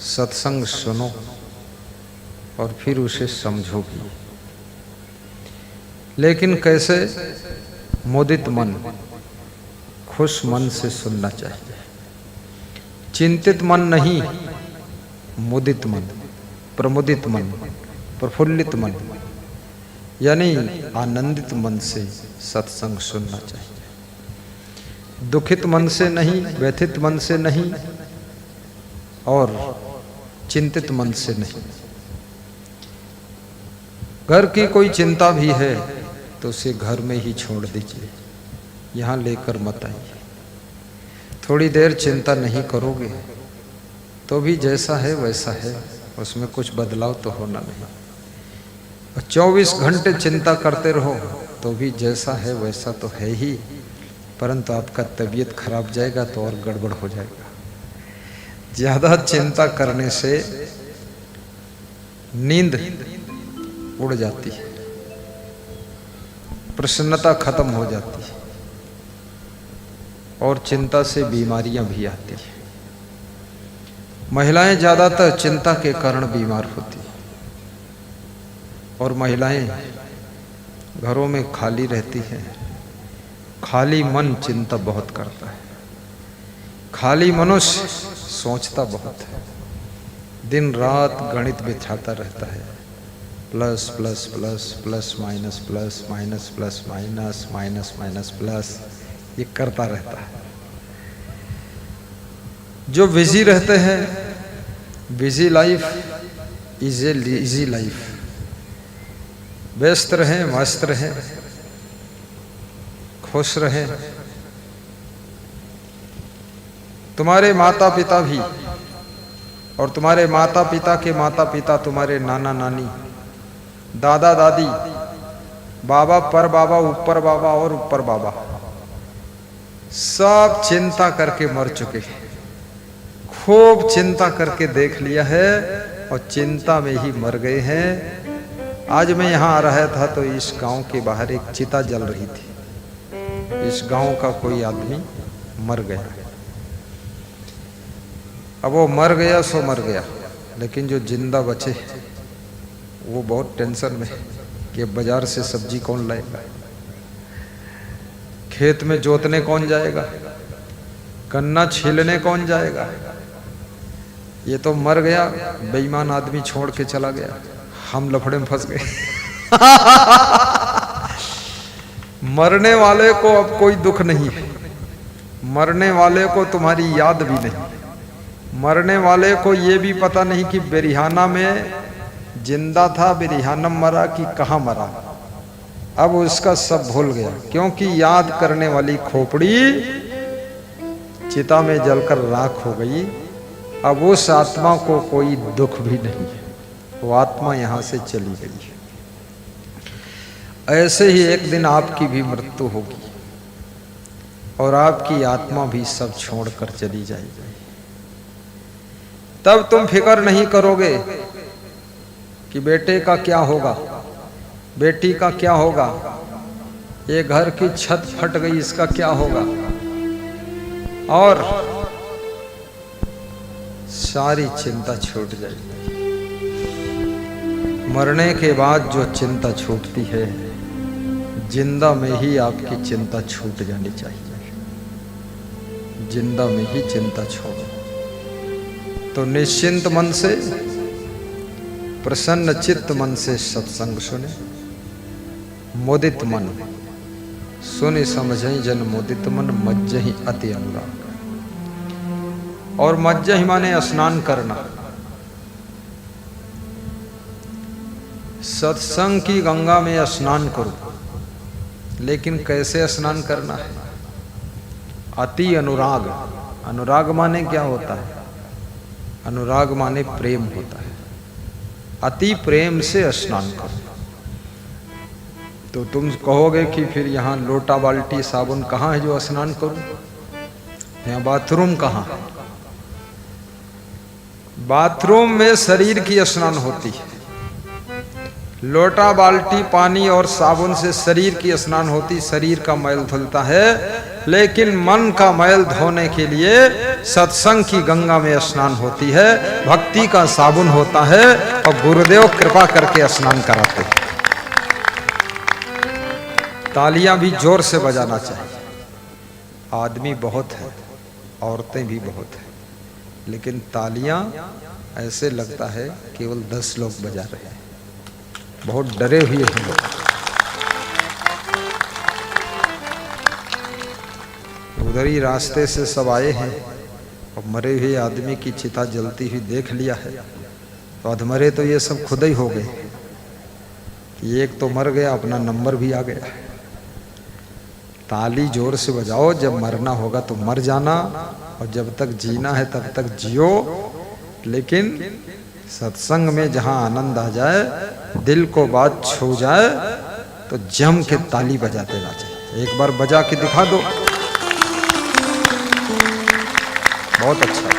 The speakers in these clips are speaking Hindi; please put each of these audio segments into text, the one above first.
सत्संग सुनो और फिर उसे समझो भी। लेकिन कैसे? मुदित मन, खुश मन से सुनना चाहिए। चिंतित मन नहीं, मुदित मन, प्रमुदित मन, प्रफुल्लित मन, यानी आनंदित मन से सत्संग सुनना चाहिए। दुखित मन से नहीं, व्यथित मन से नहीं और चिंतित मन से नहीं। घर की कोई चिंता भी है तो उसे घर में ही छोड़ दीजिए, यहाँ लेकर मत आइए। थोड़ी देर चिंता नहीं करोगे तो भी जैसा है वैसा है, उसमें कुछ बदलाव तो होना नहीं। और 24 घंटे चिंता करते रहो तो भी जैसा है वैसा तो है ही, परंतु आपका तबीयत खराब जाएगा तो और गड़बड़ हो जाएगा। ज़्यादा चिंता करने से नींद उड़ जाती है, प्रसन्नता खत्म हो जाती है और चिंता से बीमारियां भी आती हैं। महिलाएं ज़्यादातर चिंता के कारण बीमार होती हैं और महिलाएं घरों में खाली रहती हैं। खाली मन चिंता बहुत करता है, खाली मनुष्य सोचता बहुत है, दिन रात गणित बिछाता रहता है, plus plus plus plus minus plus minus plus minus minus minus plus, ये करता रहता है। जो बिजी रहते हैं, busy life is a easy life, व्यस्त रहें, मस्त रहें, खुश रहें। तुम्हारे माता पिता भी और तुम्हारे माता पिता के माता पिता, तुम्हारे नाना नानी, दादा दादी, बाबा, पर बाबा, ऊपर बाबा और ऊपर बाबा, सब चिंता करके मर चुके हैं। खूब चिंता करके देख लिया है और चिंता में ही मर गए हैं। आज मैं यहाँ आ रहा था तो इस गांव के बाहर एक चिता जल रही थी। इस गांव का कोई आदमी मर गया। अब वो मर गया सो मर गया, लेकिन जो जिंदा बचे वो बहुत टेंशन में कि बाजार से सब्जी कौन लाएगा, खेत में जोतने कौन जाएगा, गन्ना छीलने कौन जाएगा। ये तो मर गया, बेईमान आदमी छोड़ के चला गया, हम लफड़े में फंस गए। मरने वाले को अब कोई दुख नहीं है, मरने वाले को तुम्हारी याद भी नहीं, मरने वाले को ये भी पता नहीं कि बेरिहाना में जिंदा था, बेरिहाना मरा कि कहाँ मरा। अब उसका सब भूल गया, क्योंकि याद करने वाली खोपड़ी चिता में जलकर राख हो गई। अब उस आत्मा को कोई दुख भी नहीं है, वो आत्मा यहां से चली गई है। ऐसे ही एक दिन आपकी भी मृत्यु होगी और आपकी आत्मा भी सब छोड़कर चली जाएगी। तब तुम फिक्र नहीं करोगे कि बेटे का क्या होगा, बेटी का क्या होगा, ये घर की छत फट गई इसका क्या होगा, और सारी चिंता छूट जाएगी। मरने के बाद जो चिंता छूटती है, जिंदा में ही आपकी चिंता छूट जानी चाहिए। जिंदा में ही चिंता छोड़ो। तो निश्चिंत मन से, प्रसन्न चित्त मन से सत्संग सुने। मुदित मन सुनि समझई जन मुदित मन, मज्जहि अति अनुराग। और मज्जहि माने स्नान करना। सत्संग की गंगा में स्नान करो, लेकिन कैसे स्नान करना है? अति अनुराग। अनुराग माने क्या होता है? अनुराग माने प्रेम होता है। अति प्रेम से स्नान करो। तो तुम कहोगे कि फिर यहाँ लोटा बाल्टी साबुन कहाँ है जो स्नान करूं? यहाँ बाथरूम कहाँ? बाथरूम में शरीर की स्नान होती है। लोटा बाल्टी पानी और साबुन से शरीर की स्नान होती, शरीर का मैल धुलता है। लेकिन मन का मैल धोने के लिए सत्संग की गंगा में स्नान होती है, भक्ति का साबुन होता है और गुरुदेव कृपा करके स्नान कराते हैं। तालियां भी जोर से बजाना चाहिए। आदमी बहुत है, औरतें भी बहुत है, लेकिन तालियां ऐसे लगता है केवल 10 लोग बजा रहे हैं। बहुत डरे हुए हैं लोग। उधर ही रास्ते से सब आए हैं और मरे हुए आदमी की चिता जलती हुई देख लिया है, तो अधमरे तो ये सब खुद ही हो गए कि एक तो मर गया, अपना नंबर भी आ गया। ताली जोर से बजाओ, जब मरना होगा तो मर जाना, और जब तक जीना है तब तक जियो। लेकिन सत्संग में जहां आनंद आ जाए, दिल को बात छू जाए, तो जम के ताली बजा देना चाहिए। एक बार बजा के दिखा दो, बहुत अच्छा।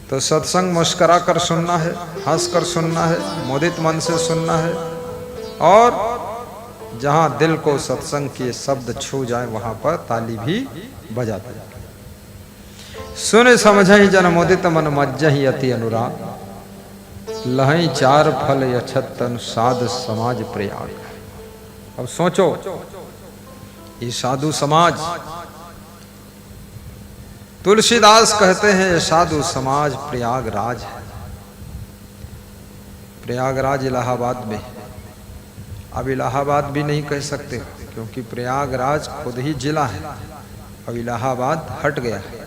तो सत्संग मुस्कुरा कर सुनना है, हंस कर सुनना है, मोदित मन से सुनना है, और जहां दिल को सत्संग के शब्द छू जाए वहां पर ताली भी बजा दे। सुन समझहि जन मोदित मन मज्जहि अति अनुराग, लहई 4 फल यछतन साध समाज प्रयाग। अब सोचो, ये साधु समाज, तुलसीदास कहते हैं ये साधु समाज प्रयागराज है। प्रयागराज इलाहाबाद में, अब इलाहाबाद भी नहीं कह सकते क्योंकि प्रयागराज खुद ही जिला है, अब इलाहाबाद हट गया है।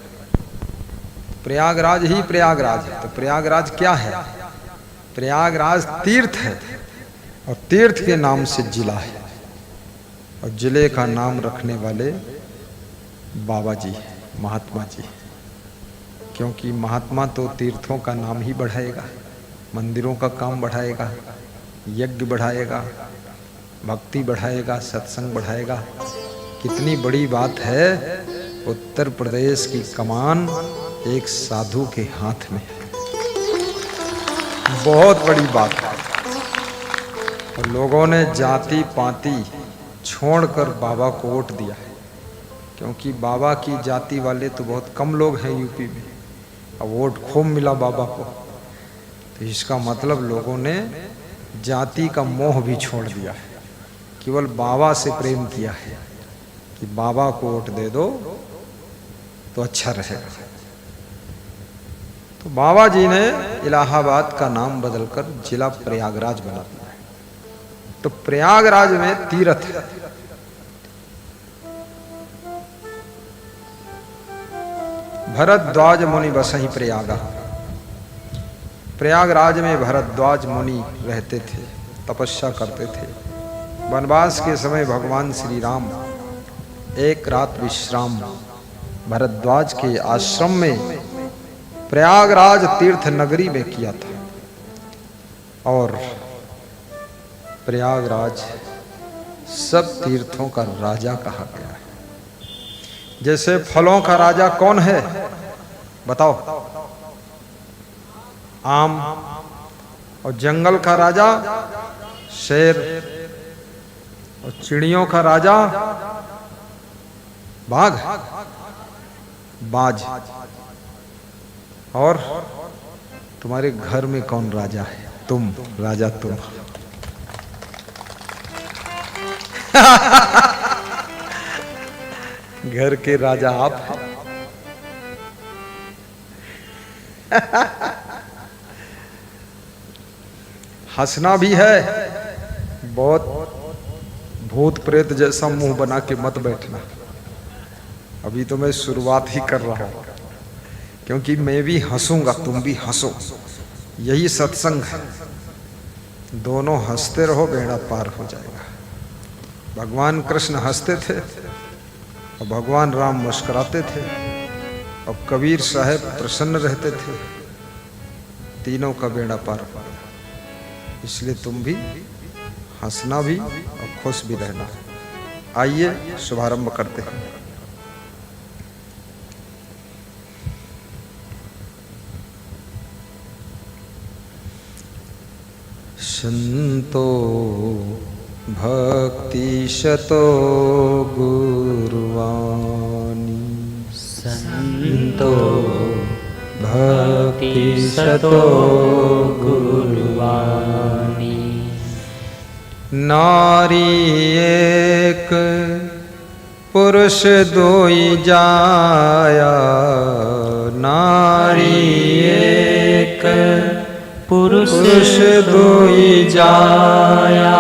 प्रयागराज ही प्रयागराज है। तो प्रयागराज क्या है? प्रयागराज तीर्थ है, और तीर्थ के नाम से जिला है, और जिले का नाम रखने वाले बाबा जी, महात्मा जी। क्योंकि महात्मा तो तीर्थों का नाम ही बढ़ाएगा, मंदिरों का काम बढ़ाएगा, यज्ञ बढ़ाएगा, भक्ति बढ़ाएगा, सत्संग बढ़ाएगा। कितनी बड़ी बात है, उत्तर प्रदेश की कमान एक साधु के हाथ में है, बहुत बड़ी बात है। और लोगों ने जाति पाति छोड़कर बाबा को वोट दिया है, क्योंकि बाबा की जाति वाले तो बहुत कम लोग हैं यूपी में, अब वोट खूब मिला बाबा को। तो इसका मतलब लोगों ने जाति का मोह भी छोड़ दिया है, केवल बाबा से प्रेम किया है कि बाबा को वोट दे दो तो अच्छा रहेगा। तो बाबा जी ने इलाहाबाद का नाम बदलकर जिला प्रयागराज बना दिया है। तो प्रयागराज में तीर्थ है, भरद्वाज मुनि बसहि प्रयागा। प्रयागराज में भरद्वाज मुनि रहते थे, तपस्या करते थे। वनवास के समय भगवान श्री राम एक रात विश्राम भरद्वाज के आश्रम में प्रयागराज तीर्थ नगरी में किया था। और प्रयागराज सब तीर्थों का राजा कहा गया है। जैसे फलों का राजा कौन है बताओ? आम। और जंगल का राजा शेर, और चिड़ियों का राजा बाघ, बाज। और तुम्हारे घर में कौन राजा है? तुम राजा, तुम। घर के राजा आप हैं। हंसना भी है, बहुत भूत प्रेत जैसा मुंह बना के मत बैठना। अभी तो मैं शुरुआत ही कर रहा हूं, क्योंकि मैं भी हंसूंगा, तुम भी हंसो। यही सत्संग है, दोनों हंसते रहो, बेड़ा पार हो जाएगा। भगवान कृष्ण हंसते थे और भगवान राम मुस्कुराते थे, और कबीर साहब प्रसन्न रहते थे। तीनों का बेड़ा पार हो। इसलिए तुम भी हंसना भी और खुश भी रहना। आइए शुभारंभ करते हैं। संतो भक्ति शतो गुरुवाणी, संतो भक्ति सतो गुरुवाणी। नारी एक पुरुष दोई जाया, नारी एक पुरुष दोई जाया।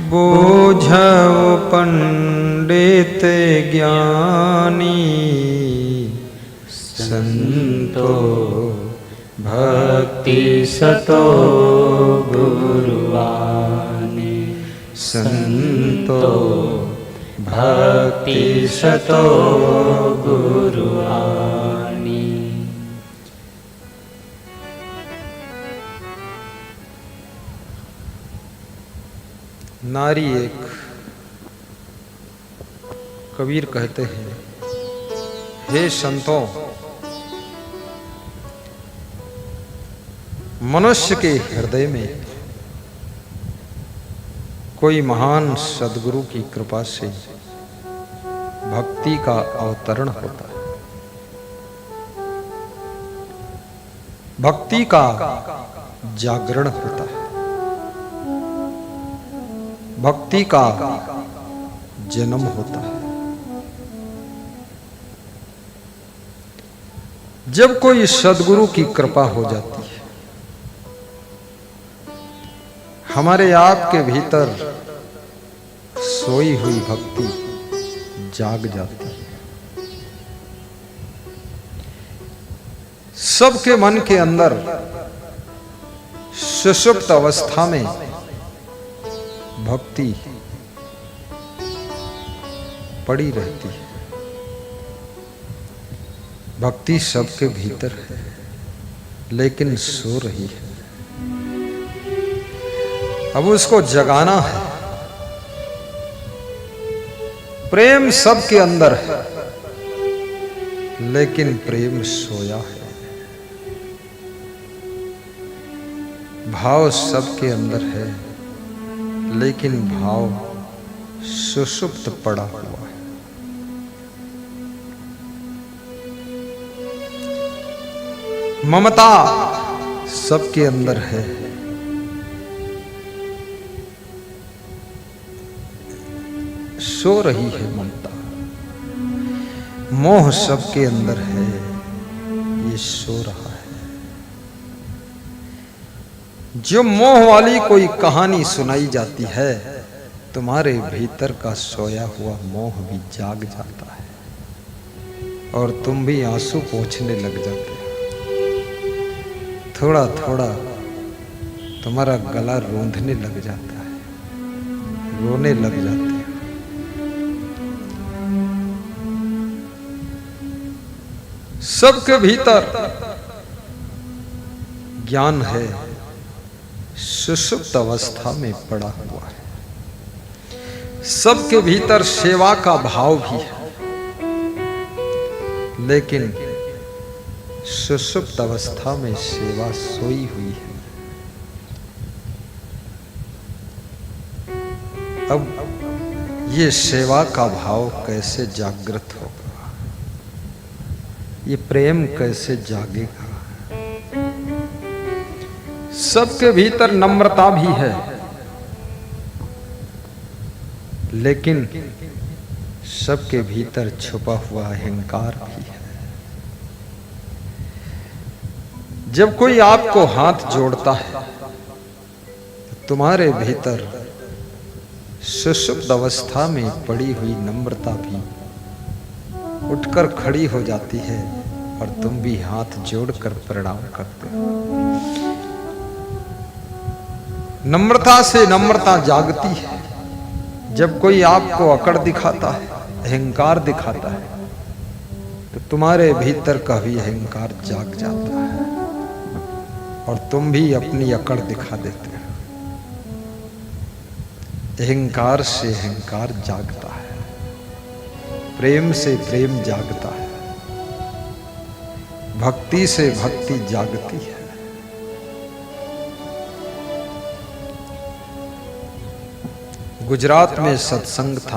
बोझऊ पंडित ज्ञानी, संतो भक्ति सतो गुरुवाणी। संतो भक्ति सतो गुरुवाणी। नारी एक, कबीर कहते हैं, हे संतों, मनुष्य के हृदय में कोई महान सद्गुरु की कृपा से भक्ति का अवतरण होता है, भक्ति का जागरण होता है, भक्ति का जन्म होता है। जब कोई सद्गुरु की कृपा हो जाती है, हमारे आप के भीतर सोई हुई भक्ति जाग जाती है। सबके मन के अंदर सुषुप्त अवस्था में भक्ति पड़ी रहती है। भक्ति सबके भीतर है, लेकिन सो रही है। अब उसको जगाना है। प्रेम सबके अंदर है, लेकिन प्रेम सोया है। भाव सबके अंदर है, लेकिन भाव सुषुप्त पड़ा हुआ है। ममता सबके अंदर है, सो रही है ममता। मोह सबके अंदर है, ये सो रहा है। जो मोह वाली कोई कहानी सुनाई जाती है, तुम्हारे भीतर का सोया हुआ मोह भी जाग जाता है और तुम भी आंसू पोंछने लग जाते हो। थोड़ा थोड़ा तुम्हारा गला रूंधने लग जाता है, रोने लग जाते हो। सबके भीतर ज्ञान है, सुषुप्त अवस्था में पड़ा हुआ है। सबके भीतर सेवा का भाव भी है, लेकिन सुषुप्त अवस्था में सेवा सोई हुई है। अब ये सेवा का भाव कैसे जागृत होगा? ये प्रेम कैसे जागेगा? सबके भीतर नम्रता भी है, लेकिन सबके भीतर छुपा हुआ अहंकार भी है। जब कोई आपको हाथ जोड़ता है, तो तुम्हारे भीतर सुषुप्त अवस्था में पड़ी हुई नम्रता भी उठकर खड़ी हो जाती है और तुम भी हाथ जोड़कर प्रणाम करते हो। नम्रता से नम्रता जागती है। जब कोई आपको अकड़ दिखाता है, अहंकार दिखाता है, तो तुम्हारे भीतर का भी अहंकार जाग जाता है और तुम भी अपनी अकड़ दिखा देते हो। अहंकार से अहंकार जागता है, प्रेम से प्रेम जागता है, भक्ति से भक्ति जागती है। गुजरात में सत्संग था।